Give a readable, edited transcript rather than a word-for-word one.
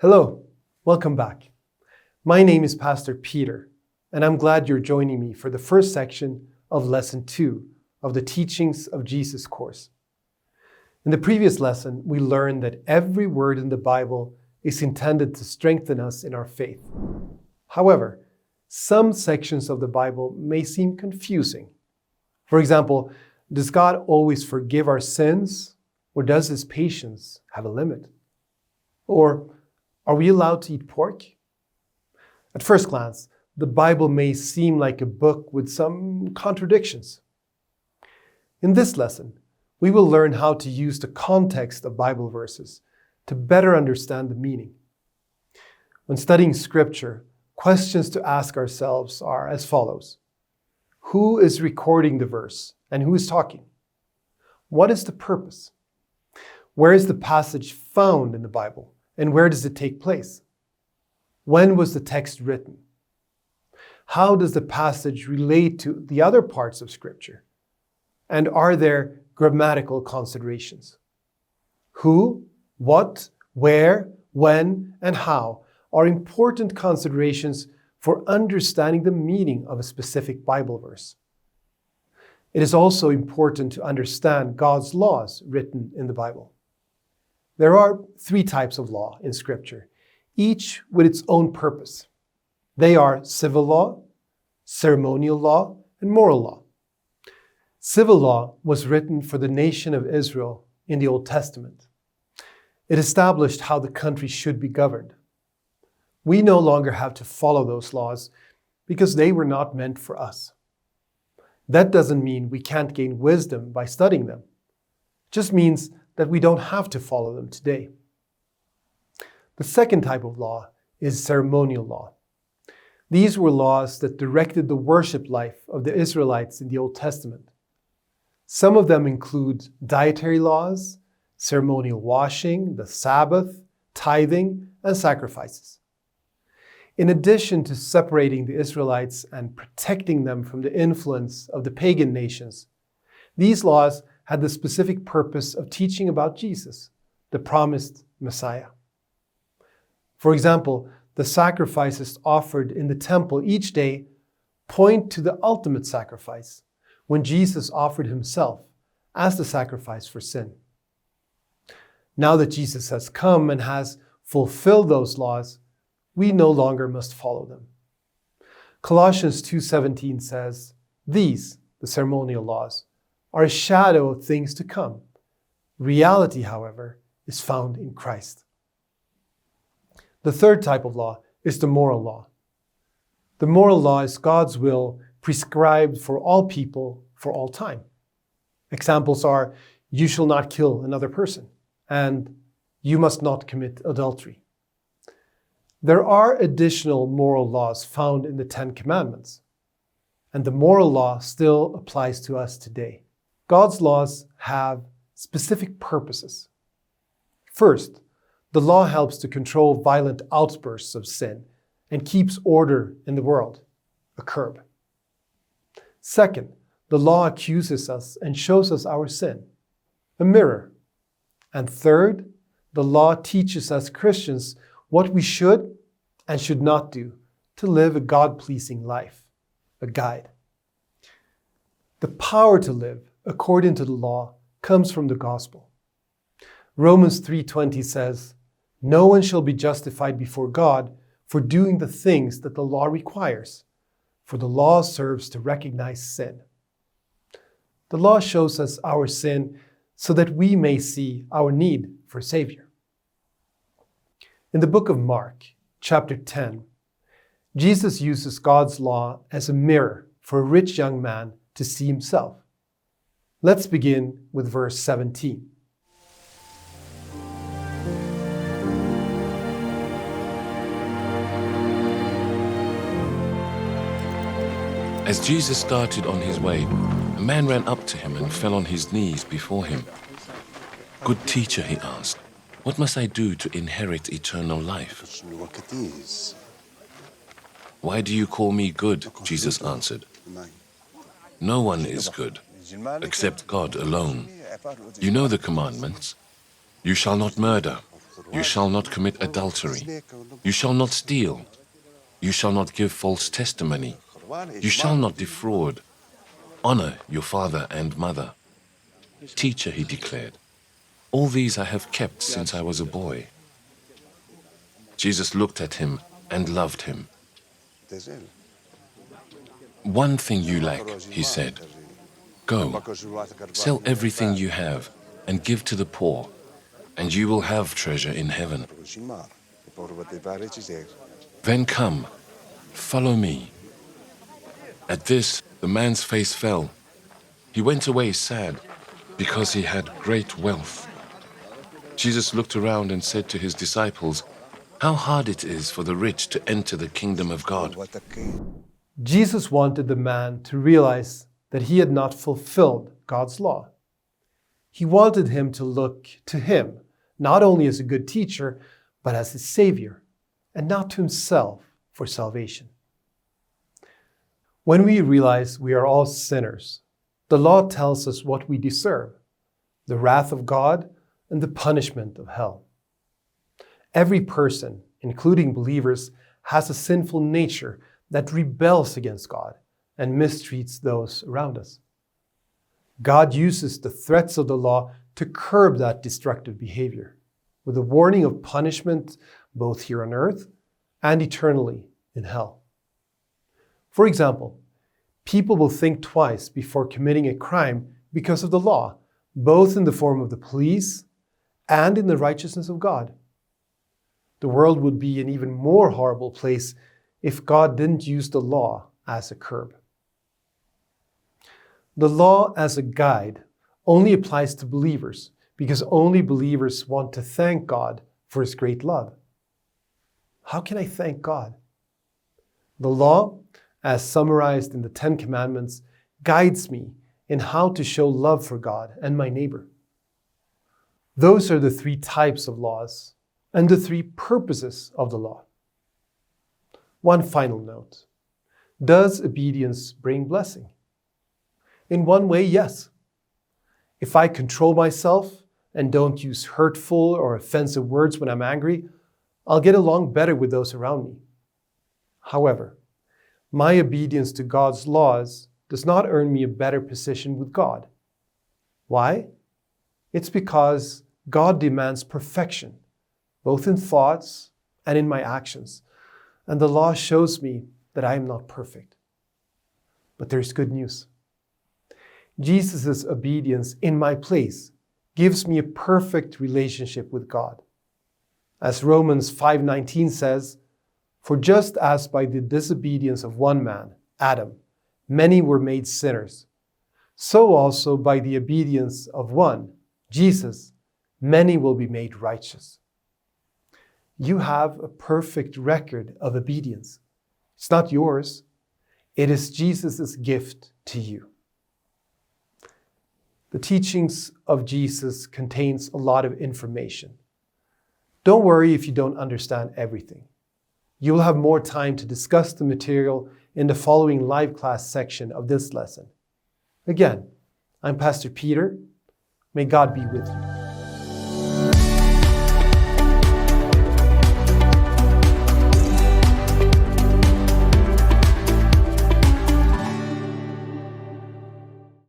Hello, welcome back. My name is Pastor Peter, and I'm glad you're joining me for the first section of Lesson 2 of the Teachings of Jesus course. In the previous lesson, we learned that every word in the Bible is intended to strengthen us in our faith. However, some sections of the Bible may seem confusing. For example, does God always forgive our sins, or does His patience have a limit? Or are we allowed to eat pork? At first glance, the Bible may seem like a book with some contradictions. In this lesson, we will learn how to use the context of Bible verses to better understand the meaning. When studying Scripture, questions to ask ourselves are as follows. Who is recording the verse and who is talking? What is the purpose? Where is the passage found in the Bible? And where does it take place? When was the text written? How does the passage relate to the other parts of Scripture? And are there grammatical considerations? Who, what, where, when, and how are important considerations for understanding the meaning of a specific Bible verse. It is also important to understand God's laws written in the Bible. There are 3 types of law in Scripture, each with its own purpose. They are civil law, ceremonial law, and moral law. Civil law was written for the nation of Israel in the Old Testament. It established how the country should be governed. We no longer have to follow those laws because they were not meant for us. That doesn't mean we can't gain wisdom by studying them. It just means that we don't have to follow them today. The second type of law is ceremonial law. These were laws that directed the worship life of the Israelites in the Old Testament. Some of them include dietary laws, ceremonial washing, the Sabbath, tithing, and sacrifices. In addition to separating the Israelites and protecting them from the influence of the pagan nations, these laws had the specific purpose of teaching about Jesus, the promised Messiah. For example, the sacrifices offered in the temple each day point to the ultimate sacrifice, when Jesus offered Himself as the sacrifice for sin. Now that Jesus has come and has fulfilled those laws, we no longer must follow them. Colossians 2:17 says, "These, the ceremonial laws, are a shadow of things to come. Reality, however, is found in Christ." The third type of law is the moral law. The moral law is God's will prescribed for all people for all time. Examples are, "You shall not kill another person," and "You must not commit adultery." There are additional moral laws found in the 10 Commandments, and the moral law still applies to us today. God's laws have specific purposes. First, the law helps to control violent outbursts of sin and keeps order in the world, a curb. Second, the law accuses us and shows us our sin, a mirror. And third, the law teaches us Christians what we should and should not do to live a God-pleasing life, a guide. The power to live according to the law comes from the gospel. Romans 3:20 says, "No one shall be justified before God for doing the things that the law requires, for the law serves to recognize sin." The law shows us our sin so that we may see our need for a Savior. In the book of Mark, chapter 10, Jesus uses God's law as a mirror for a rich young man to see himself. Let's begin with verse 17. As Jesus started on His way, a man ran up to Him and fell on his knees before Him. "Good teacher," he asked, "what must I do to inherit eternal life?" Look at these. "Why do you call me good?" Jesus answered. "No one is good, except God alone. You know the commandments. You shall not murder. You shall not commit adultery. You shall not steal. You shall not give false testimony. You shall not defraud. Honor your father and mother. Teacher, he declared, all these I have kept since I was a boy. Jesus looked at him and loved him. One thing you lack, he said. Go, sell everything you have and give to the poor, and you will have treasure in heaven. Then come, follow me. At this, the man's face fell. He went away sad, because he had great wealth. Jesus looked around and said to his disciples, how hard it is for the rich to enter the kingdom of God. Jesus wanted the man to realize that he had not fulfilled God's law. He wanted him to look to him, not only as a good teacher, but as his Savior, and not to himself for salvation. When we realize we are all sinners, the law tells us what we deserve, the wrath of God and the punishment of hell. Every person, including believers, has a sinful nature that rebels against God and mistreats those around us. God uses the threats of the law to curb that destructive behavior, with a warning of punishment both here on earth and eternally in hell. For example, people will think twice before committing a crime because of the law, both in the form of the police and in the righteousness of God. The world would be an even more horrible place if God didn't use the law as a curb. The law as a guide only applies to believers because only believers want to thank God for his great love. How can I thank God? The law, as summarized in the Ten Commandments, guides me in how to show love for God and my neighbor. Those are the three types of laws and the three purposes of the law. One final note. Does obedience bring blessing? In one way, yes. If I control myself and don't use hurtful or offensive words when I'm angry, I'll get along better with those around me. However, my obedience to God's laws does not earn me a better position with God. Why? It's because God demands perfection, both in thoughts and in my actions. And the law shows me that I am not perfect. But there's good news. Jesus' obedience in my place gives me a perfect relationship with God. As Romans 5:19 says, for just as by the disobedience of one man, Adam, many were made sinners, so also by the obedience of one, Jesus, many will be made righteous. You have a perfect record of obedience. It's not yours. It is Jesus' gift to you. The teachings of Jesus contains a lot of information. Don't worry if you don't understand everything. You will have more time to discuss the material in the following live class section of this lesson. Again, I'm Pastor Peter. May God be with you.